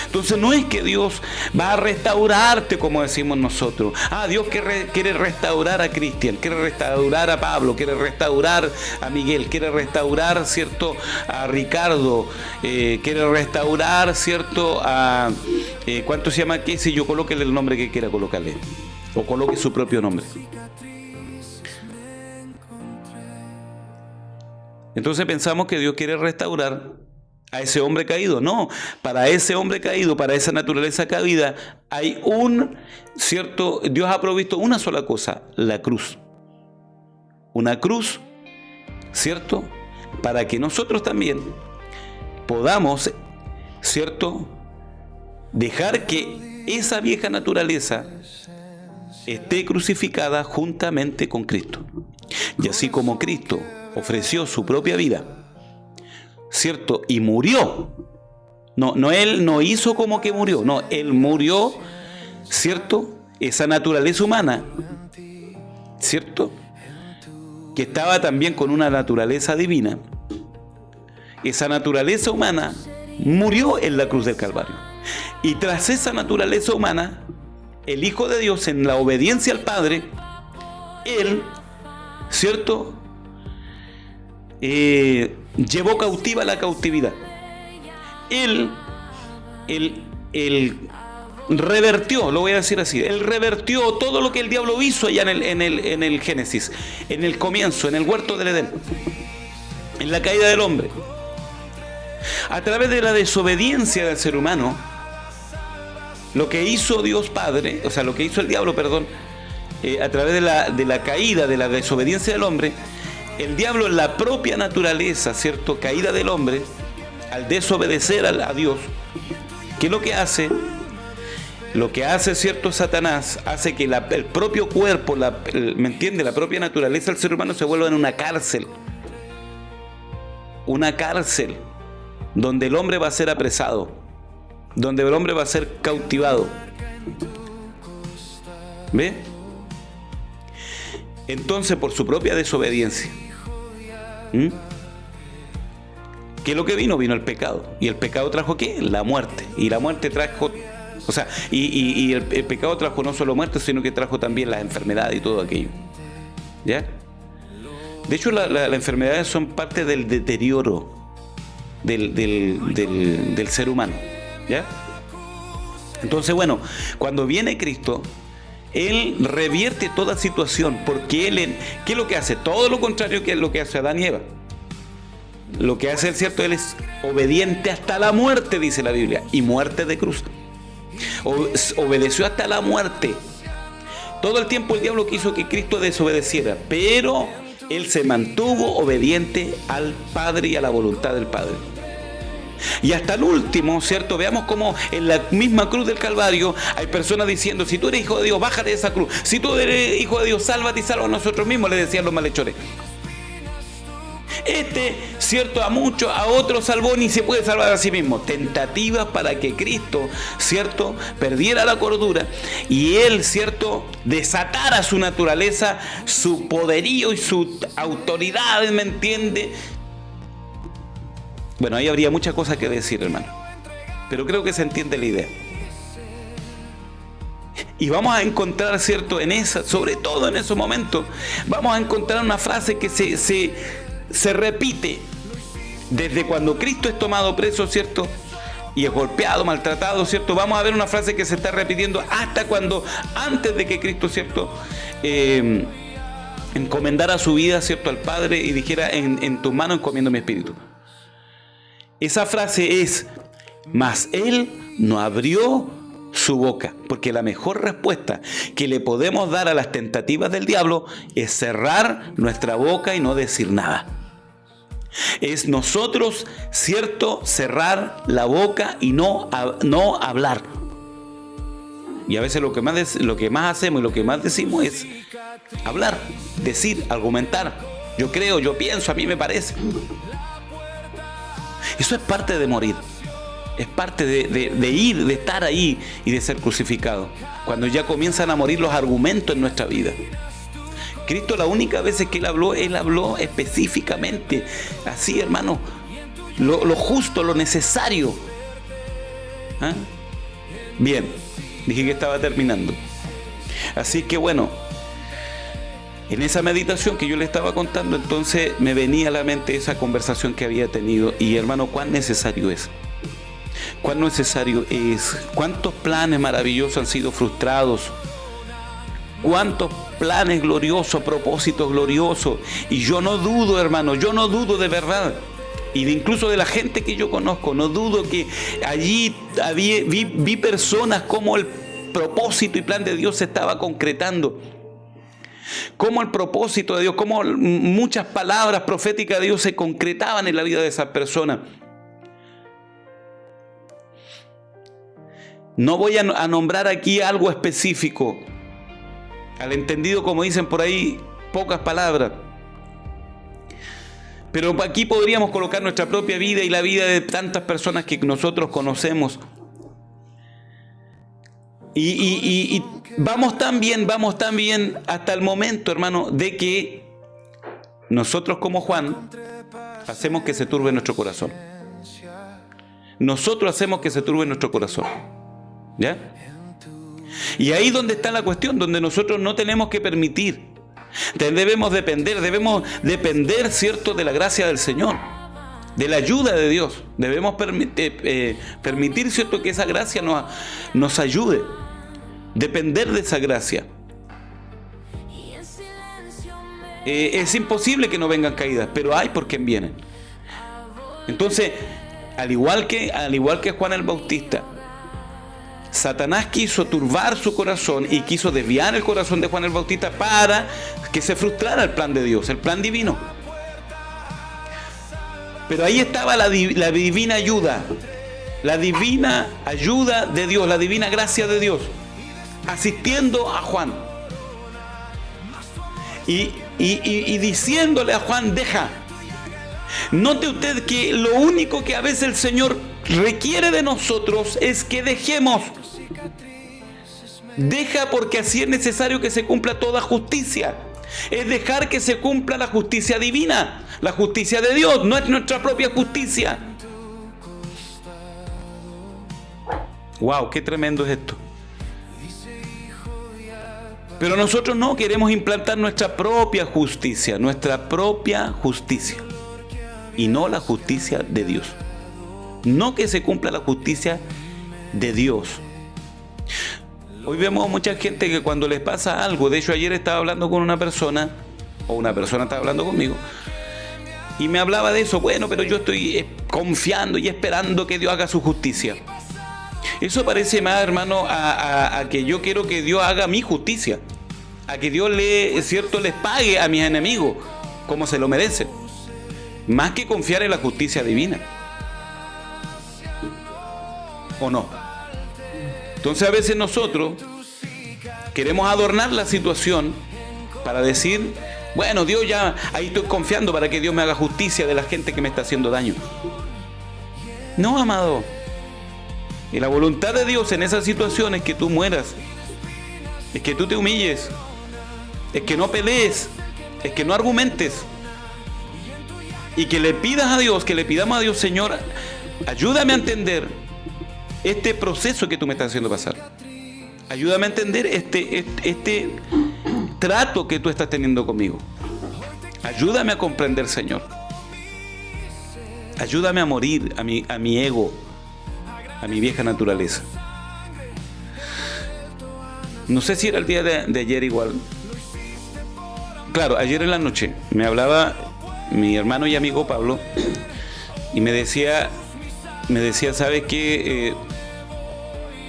Entonces no es que Dios va a restaurarte, como decimos nosotros. Dios quiere restaurar a Cristian, quiere restaurar a Pablo, quiere restaurar a Miguel, quiere restaurar, ¿cierto?, a Ricardo, quiere restaurar, ¿cierto?, a... ¿cuánto se llama aquí? Si yo colóquele el nombre que quiera colocarle, o coloque su propio nombre. Entonces pensamos que Dios quiere restaurar a ese hombre caído. No, para ese hombre caído, para esa naturaleza caída, hay ¿cierto? Dios ha provisto una sola cosa, la cruz. Una cruz, ¿cierto?, para que nosotros también podamos, ¿cierto?, dejar que esa vieja naturaleza esté crucificada juntamente con Cristo. Y así como Cristo ofreció su propia vida, ¿cierto?, y murió. No, Él no hizo como que murió. No, Él murió, ¿cierto?, esa naturaleza humana, ¿cierto?, que estaba también con una naturaleza divina. Esa naturaleza humana murió en la cruz del Calvario. Y tras esa naturaleza humana, el Hijo de Dios, en la obediencia al Padre, Él, ¿cierto?, llevó cautiva la cautividad. Él revertió, lo voy a decir así, Él revertió todo lo que el diablo hizo allá en el Génesis, en el comienzo, en el huerto del Edén, en la caída del hombre. A través de la desobediencia del ser humano, lo que hizo Dios Padre, o sea, lo que hizo el diablo, perdón, a través de la caída, de la desobediencia del hombre, el diablo, en la propia naturaleza, ¿cierto?, caída del hombre, al desobedecer a Dios, ¿qué es lo que hace? Lo que hace, ¿cierto?, Satanás, hace que el propio cuerpo, ¿me entiende?, la propia naturaleza del ser humano se vuelva en una cárcel. Una cárcel donde el hombre va a ser apresado, donde el hombre va a ser cautivado. ¿Ve? Entonces, por su propia desobediencia, ¿qué es lo que vino? Vino el pecado. ¿Y el pecado trajo qué? La muerte. Y la muerte trajo, o sea, y el pecado trajo no solo muerte, sino que trajo también las enfermedades y todo aquello. ¿Ya? De hecho, las enfermedades son parte del deterioro del ser humano. ¿Ya? Entonces, bueno, cuando viene Cristo, Él revierte toda situación, porque ¿qué es lo que hace? Todo lo contrario que es lo que hace Adán y Eva. Lo que hace, ¿cierto? Él es obediente hasta la muerte, dice la Biblia, y muerte de cruz. Obedeció hasta la muerte. Todo el tiempo el diablo quiso que Cristo desobedeciera, pero Él se mantuvo obediente al Padre y a la voluntad del Padre. Y hasta el último, ¿cierto? Veamos cómo en la misma cruz del Calvario hay personas diciendo: si tú eres hijo de Dios, bájate de esa cruz. Si tú eres hijo de Dios, sálvate y salva a nosotros mismos, le decían los malhechores. ¿Cierto? A muchos, a otros salvó, ni se puede salvar a sí mismo. Tentativas para que Cristo, ¿cierto?, perdiera la cordura y Él, ¿cierto?, desatara su naturaleza, su poderío y su autoridad, ¿me entiende? Bueno, ahí habría muchas cosas que decir, hermano, pero creo que se entiende la idea. Y vamos a encontrar, ¿cierto? Sobre todo en esos momentos, vamos a encontrar una frase que se repite desde cuando Cristo es tomado preso, ¿cierto? Y es golpeado, maltratado, ¿cierto? Vamos a ver una frase que se está repitiendo hasta antes de que Cristo, ¿cierto? Encomendara su vida, ¿cierto? Al Padre y dijera, en tus manos encomiendo mi espíritu. Esa frase es, mas Él no abrió su boca, porque la mejor respuesta que le podemos dar a las tentativas del diablo es cerrar nuestra boca y no decir nada. Es nosotros, cierto, cerrar la boca y no hablar. Y a veces lo que más hacemos y lo que más decimos es hablar, decir, argumentar. Yo creo, yo pienso, a mí me parece. Eso es parte de morir. Es parte de estar ahí y de ser crucificado. Cuando ya comienzan a morir los argumentos en nuestra vida. Cristo, la única vez que Él habló específicamente, así, hermano, lo justo, lo necesario. ¿Ah? Bien, dije que estaba terminando. Así que bueno, en esa meditación que yo le estaba contando, entonces me venía a la mente esa conversación que había tenido. Y hermano, cuán necesario es. Cuán necesario es. Cuántos planes maravillosos han sido frustrados. Cuántos planes gloriosos, propósitos gloriosos. Y yo no dudo, hermano, yo no dudo de verdad. Y incluso de la gente que yo conozco, no dudo que allí vi personas como el propósito y plan de Dios se estaba concretando. Como el propósito de Dios, como muchas palabras proféticas de Dios se concretaban en la vida de esas personas. No voy a nombrar aquí algo específico. Al entendido, como dicen por ahí, pocas palabras. Pero aquí podríamos colocar nuestra propia vida y la vida de tantas personas que nosotros conocemos. Y vamos tan bien hasta el momento, hermano, de que nosotros como Juan hacemos que se turbe nuestro corazón. Nosotros hacemos que se turbe nuestro corazón. ¿Ya? Y ahí donde está la cuestión, donde nosotros no tenemos que permitir. Debemos depender, ¿cierto?, de la gracia del Señor, de la ayuda de Dios. Debemos permitir, ¿cierto?, que esa gracia nos ayude. Depender de esa gracia. Es imposible que no vengan caídas, pero hay por quien vienen. Entonces, al igual que Juan el Bautista, Satanás quiso turbar su corazón y quiso desviar el corazón de Juan el Bautista para que se frustrara el plan de Dios, el plan divino. Pero ahí estaba la divina ayuda, la divina ayuda de Dios, la divina gracia de Dios, asistiendo a Juan y diciéndole a Juan, deja. Note usted que lo único que a veces el Señor requiere de nosotros es que dejemos. Deja, porque así es necesario que se cumpla toda justicia. Es dejar que se cumpla la justicia divina, la justicia de Dios, no es nuestra propia justicia. Wow, qué tremendo es esto. Pero nosotros no queremos implantar nuestra propia justicia y no la justicia de Dios. No que se cumpla la justicia de Dios. Hoy vemos mucha gente que cuando les pasa algo, de hecho ayer estaba hablando con una persona, o una persona estaba hablando conmigo, y me hablaba de eso. Bueno, pero yo estoy confiando y esperando que Dios haga su justicia. Eso parece más, hermano, a que yo quiero que Dios haga mi justicia, a que Dios les pague a mis enemigos como se lo merecen, más que confiar en la justicia divina. ¿O no? Entonces a veces nosotros queremos adornar la situación para decir, bueno, Dios, ya ahí estoy confiando para que Dios me haga justicia de la gente que me está haciendo daño. No, amado. Y la voluntad de Dios en esa situación es que tú mueras, es que tú te humilles, es que no pelees, es que no argumentes, y que le pidas a Dios, que le pidamos a Dios, Señor, ayúdame a entender este proceso que tú me estás haciendo pasar. Ayúdame a entender este trato que tú estás teniendo conmigo. Ayúdame a comprender, Señor. Ayúdame a morir a mi ego, a mi vieja naturaleza. No sé si era el día de ayer igual. Claro, ayer en la noche me hablaba mi hermano y amigo Pablo y me decía, ¿sabes qué?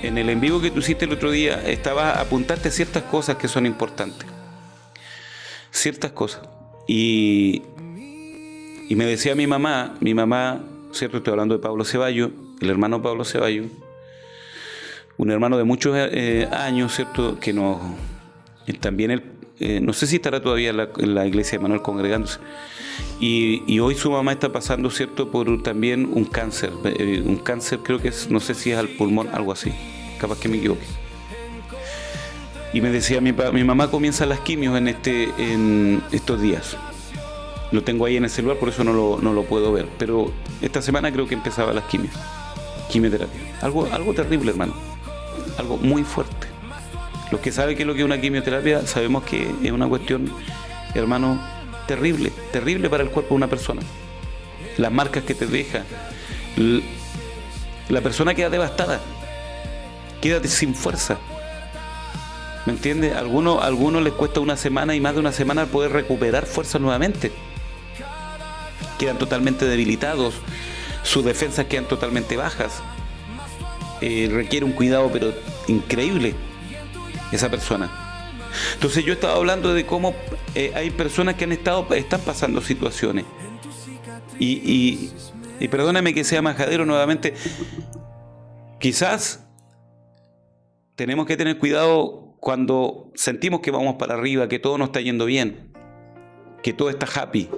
En el en vivo que tú hiciste el otro día, estabas a apuntarte ciertas cosas que son importantes. Ciertas cosas. Y me decía mi mamá, ¿cierto? Estoy hablando de Pablo Ceballos, el hermano Pablo Ceballos, un hermano de muchos años, ¿cierto? Que también él, no sé si estará todavía en la iglesia de Manuel congregándose. Y hoy su mamá está pasando, ¿cierto?, por también un cáncer. Un cáncer, creo que es, no sé si es al pulmón, algo así. Capaz que me equivoque. Y me decía, mi mamá comienza las quimios en estos días. Lo tengo ahí en el celular, por eso no lo puedo ver. Pero esta semana creo que empezaba las quimioterapia. Algo terrible, hermano. Algo muy fuerte. Los que saben qué es lo que es una quimioterapia, sabemos que es una cuestión, hermano, terrible para el cuerpo de una persona. Las marcas que te deja. La persona queda devastada. Queda sin fuerza. ¿Me entiendes? A algunos les cuesta una semana y más de una semana poder recuperar fuerza nuevamente. Quedan totalmente debilitados. Sus defensas quedan totalmente bajas. Requiere un cuidado pero increíble esa persona. Entonces yo estaba hablando de cómo hay personas que están pasando situaciones y perdóname que sea majadero nuevamente, quizás tenemos que tener cuidado cuando sentimos que vamos para arriba, que todo nos está yendo bien, que todo está happy,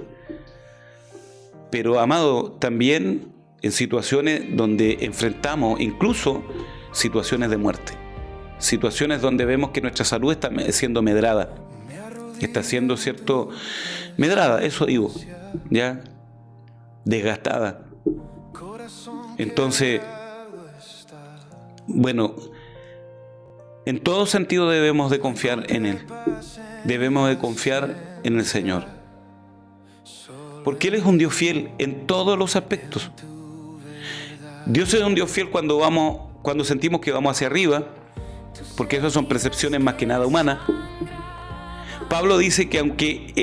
pero amado, también en situaciones donde enfrentamos incluso situaciones de muerte. Situaciones donde vemos que nuestra salud está siendo medrada. Está siendo, ¿cierto? Medrada, eso digo. ¿Ya? Desgastada. Entonces, bueno, en todo sentido debemos de confiar en Él. Debemos de confiar en el Señor. Porque Él es un Dios fiel en todos los aspectos. Dios es un Dios fiel cuando sentimos que vamos hacia arriba, porque esas son percepciones más que nada humanas. Pablo dice que aunque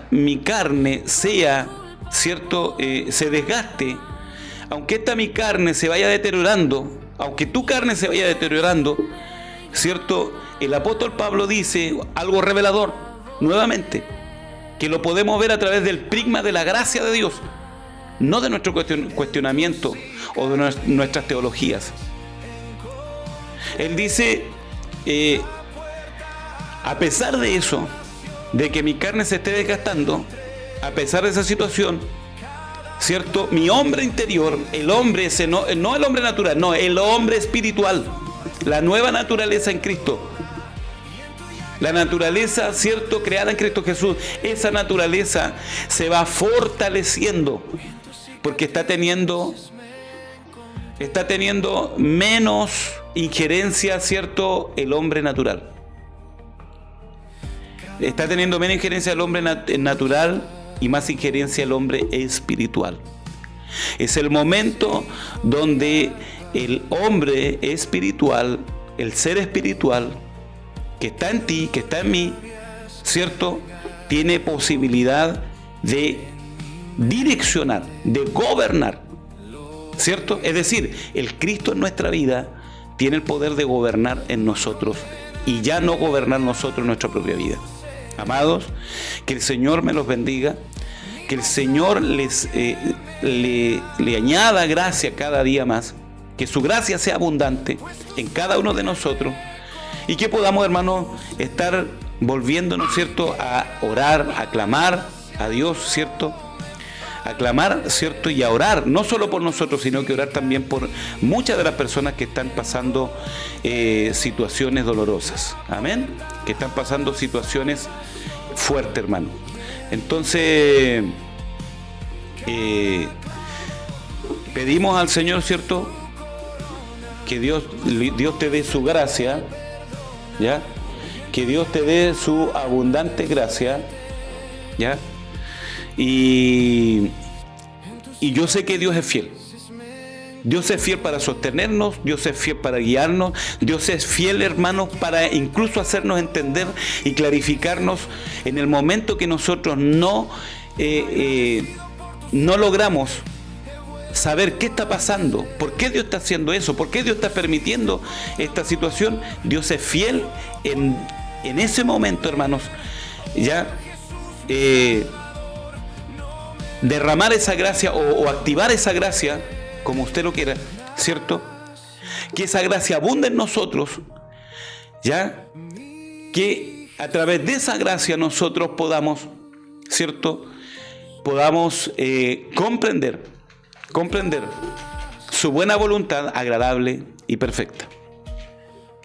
mi carne sea, ¿cierto?, se desgaste, aunque mi carne se vaya deteriorando, aunque tu carne se vaya deteriorando, ¿cierto?, el apóstol Pablo dice algo revelador, nuevamente, que lo podemos ver a través del prisma de la gracia de Dios, no de nuestro cuestionamiento o de nuestras teologías. Él dice, a pesar de eso, de que mi carne se esté desgastando, a pesar de esa situación, ¿cierto?, mi hombre interior, el hombre ese, no el hombre natural, no, el hombre espiritual, la nueva naturaleza en Cristo, la naturaleza, ¿cierto?, creada en Cristo Jesús, esa naturaleza se va fortaleciendo, porque está teniendo menos injerencia, ¿cierto?, el hombre natural. Está teniendo menos injerencia el hombre natural y más injerencia el hombre espiritual. Es el momento donde el hombre espiritual, el ser espiritual, que está en ti, que está en mí, ¿cierto?, tiene posibilidad de direccionar, de gobernar, ¿cierto? Es decir, el Cristo en nuestra vida tiene el poder de gobernar en nosotros y ya no gobernar nosotros en nuestra propia vida. Amados, que el Señor me los bendiga, que el Señor le añada gracia cada día más, que su gracia sea abundante en cada uno de nosotros y que podamos, hermanos, estar volviéndonos, ¿cierto?, a orar, a clamar a Dios, ¿cierto?, a clamar, ¿cierto?, y a orar, no solo por nosotros, sino que orar también por muchas de las personas que están pasando situaciones dolorosas, amén, que están pasando situaciones fuertes, hermano. Entonces, pedimos al Señor, ¿cierto?, que Dios te dé su gracia, ¿ya? Que Dios te dé su abundante gracia, ¿ya? Y yo sé que Dios es fiel. Dios es fiel para sostenernos, Dios es fiel para guiarnos, Dios es fiel, hermanos, para incluso hacernos entender y clarificarnos en el momento que nosotros no logramos saber qué está pasando, por qué Dios está haciendo eso, por qué Dios está permitiendo esta situación. Dios es fiel en ese momento, hermanos, ya derramar esa gracia o activar esa gracia, como usted lo quiera, ¿cierto? Que esa gracia abunde en nosotros, ya, que a través de esa gracia nosotros podamos, ¿cierto? Podamos comprender su buena voluntad agradable y perfecta.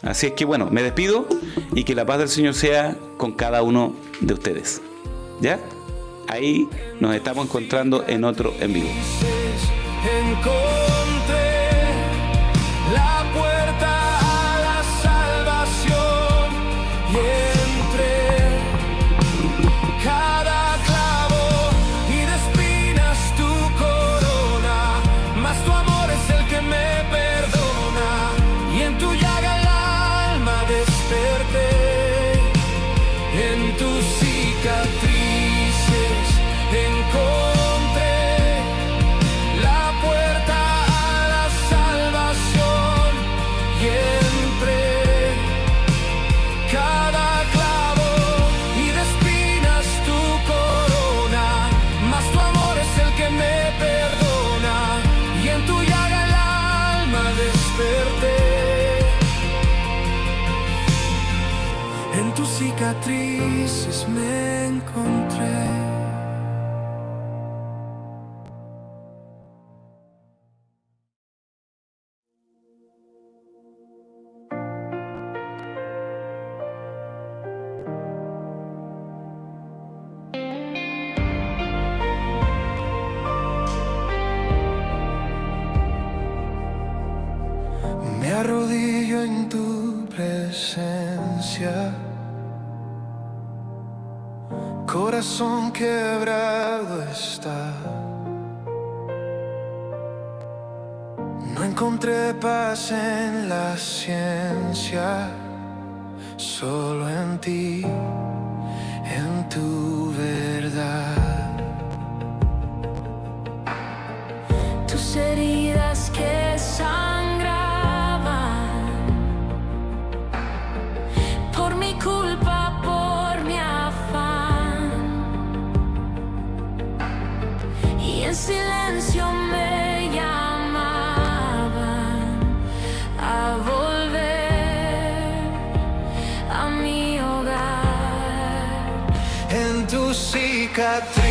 Así es que bueno, me despido y que la paz del Señor sea con cada uno de ustedes, ¿ya? Ahí nos estamos encontrando en otro en vivo. Encontré la puerta a la salvación y entré cada clavo y de espinas tu corona, mas tu amor es el que me perdona y en tu llaga el alma desperté, en tus cicatrices encontré cicatrices me encontré. Me arrodillo en tu presencia, corazón quebrado está. No encontré paz en la ciencia, solo en ti, en tu verdad. Tus heridas que sangraban por mi culpa, por mi afán, y en silencio me llamaban a volver a mi hogar. En tu cicatriz